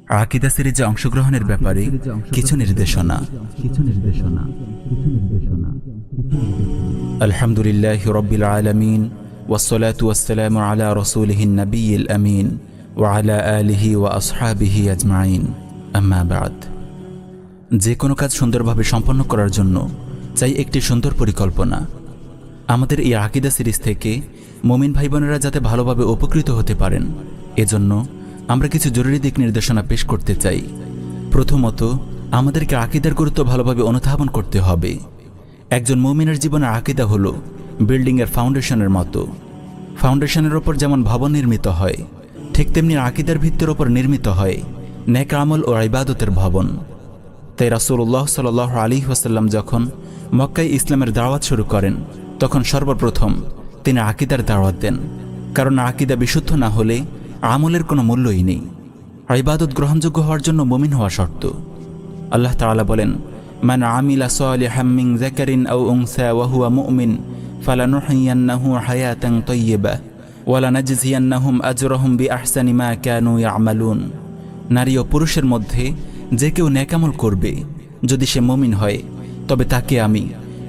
আকীদা সিরিজে অংশগ্রহণের ব্যাপারে কিছু নির্দেশনা। আলহামদুলিল্লাহি রাব্বিল আলামিন ওয়াসসালাতু ওয়াসসালামু আলা রাসূলিহিন নাবিয়্যিল আমিন ওয়া আলা আলিহি ওয়া আসহাবিহি আজমাইন, আম্মা বা'দ। যে কোনো কাজ সুন্দরভাবে সম্পন্ন করার জন্য চাই একটি সুন্দর পরিকল্পনা। আমাদের এই আকীদা সিরিজ থেকে মুমিন ভাই বোনেরা যাতে ভালোভাবে উপকৃত হতে পারেন, এজন্য আমরা কিছু জরুরি দিক নির্দেশনা পেশ করতে চাই। প্রথমত, আমাদেরকে আকীদার গুরুত্ব ভালোভাবে অনুধাবন করতে হবে। একজন মুমিনের জীবনে আকীদা হলো বিল্ডিংয়ের ফাউন্ডেশনের মতো। ফাউন্ডেশনের ওপর যেমন ভবন নির্মিত হয়, ঠিক তেমনি আকীদার ভিত্তির ওপর নির্মিত হয় নেক আমল ও ইবাদতের ভবন। তাই রাসূলুল্লাহ সাল্লাল্লাহু আলাইহি ওয়াসাল্লাম যখন মক্কায় ইসলামের দাওয়াত শুরু করেন, তখন সর্বপ্রথম তিনি আকীদার দাওয়াত দেন। কারণ আকীদা বিশুদ্ধ না হলে আমলের কোনো মূল্যই নেই। ইবাদত গ্রহণযোগ্য হওয়ার জন্য মুমিন হওয়া শর্ত। আল্লাহ তাআলা বলেন, মান আমিলা সালিহাম মিন যাকারিন আও উনসা ওয়া হুয়া মুমিন ফালানুহয়িয়ান্নাহু হায়াতান তাইয়্যিবাহ ওয়া লানাজজিয়ান্নাহুম আজরাহুম বিআহসানি মা কানু ইয়ামালুন। নারী ও পুরুষের মধ্যে যে কেউ নেক আমল করবে, যদি সে মুমিন হয়, তবে তাকে আমি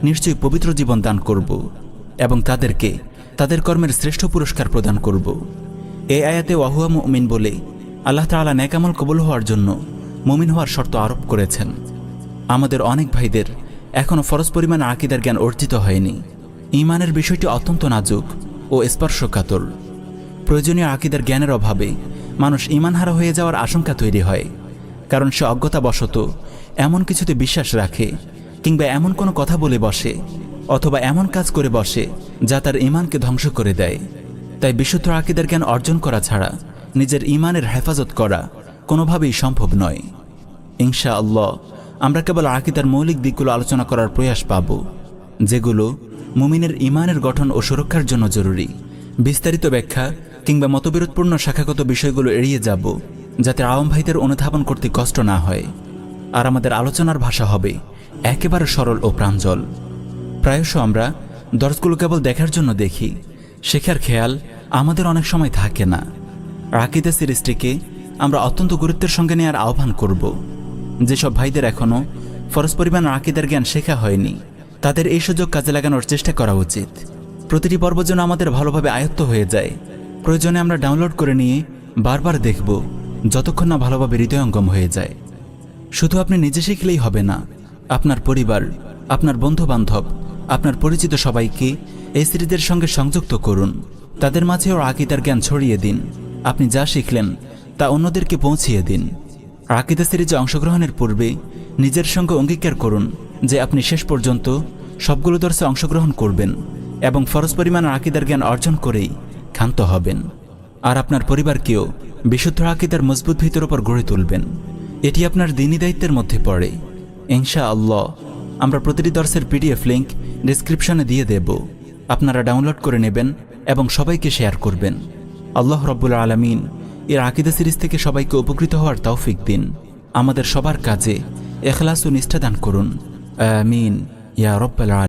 নিশ্চয়ই পবিত্র জীবন দান করব এবং তাদেরকে তাদের কর্মের শ্রেষ্ঠ পুরস্কার প্রদান করব। এই আয়াতে ওয়াহুয়া মুমিন বলে আল্লাহ তাআলা নেক আমল কবুল হওয়ার জন্য মুমিন হওয়ার শর্ত আরোপ করেছেন। আমাদের অনেক ভাইদের এখনও ফরজ পরিমাণ আকীদার জ্ঞান অর্জিত হয়নি। ঈমানের বিষয়টি অত্যন্ত নাজুক ও স্পর্শকাতর। প্রয়োজনীয় আকীদার জ্ঞানের অভাবে মানুষ ঈমানহারা হয়ে যাওয়ার আশঙ্কা তৈরি হয়। কারণ সে অজ্ঞতাবশত এমন কিছুতে বিশ্বাস রাখে, কিংবা এমন কোনো কথা বলে বসে, অথবা এমন কাজ করে বসে যা তার ঈমানকে ধ্বংস করে দেয়। তাই বিশুদ্ধ আকীদার জ্ঞান অর্জন করা ছাড়া নিজের ঈমানের হেফাজত করা কোনোভাবেই সম্ভব নয়। ইনশাআল্লাহ আমরা কেবল আকীদার মৌলিক দিকগুলো আলোচনা করার প্রয়াস পাব, যেগুলো মুমিনের ঈমানের গঠন ও সুরক্ষার জন্য জরুরি। বিস্তারিত ব্যাখ্যা কিংবা মতবিরোধপূর্ণ শাখাগত বিষয়গুলো এড়িয়ে যাব, যাতে আওয়াম ভাইদের অনুধাবন করতে কষ্ট না হয়। আর আমাদের আলোচনার ভাষা হবে একেবারে সরল ও প্রাঞ্জল। প্রায়শ আমরা দর্শগুলো কেবল দেখার জন্য দেখি, শেখার খেয়াল আমাদের অনেক সময় থাকে না। আকীদা সিরিজটিকে আমরা অত্যন্ত গুরুত্বের সঙ্গে নেওয়ার আহ্বান করব। যেসব ভাইদের এখনও ফরজ পরিমাণ আকীদার জ্ঞান শেখা হয়নি, তাদের এই সুযোগ কাজে লাগানোর চেষ্টা করা উচিত। প্রতিটি পর্ব যেন আমাদের ভালোভাবে আয়ত্ত হয়ে যায়। প্রয়োজনে আমরা ডাউনলোড করে নিয়ে বারবার দেখব, যতক্ষণ না ভালোভাবে হৃদয়ঙ্গম হয়ে যায়। শুধু আপনি নিজে শিখলেই হবে না, আপনার পরিবার, আপনার বন্ধুবান্ধব, আপনার পরিচিত সবাইকে এই সিরিজের সঙ্গে সংযুক্ত করুন। তাদের মাঝেও আকীদার জ্ঞান ছড়িয়ে দিন। আপনি যা শিখলেন তা অন্যদেরকে পৌঁছিয়ে দিন। আকীদা সিরিজে অংশগ্রহণের পূর্বে নিজের সঙ্গে অঙ্গীকার করুন যে আপনি শেষ পর্যন্ত সবগুলো দর্শে অংশগ্রহণ করবেন এবং ফরজ পরিমাণ আকীদার জ্ঞান অর্জন করেই ক্ষান্ত হবেন। আর আপনার পরিবারকেও বিশুদ্ধ আকীদার মজবুত ভিতের ওপর গড়ে তুলবেন। এটি আপনার দ্বীনী দায়িত্বের মধ্যে পড়ে। ইনশাআল্লাহ আমরা প্রতিটি দর্শের পিডিএফ লিংক ডেসক্রিপশনে দিয়ে দেব। আপনারা ডাউনলোড করে নেবেন এবং সবাইকে শেয়ার করবেন। আল্লাহ রাব্বুল আলামিন এর আকীদা সিরিজ থেকে সবাইকে উপকৃত হওয়ার তৌফিক দিন। আমাদের সবার কাজে ইখলাস ও নিষ্ঠা দান করুন। আমিন ইয়া রাব্বাল আলামিন।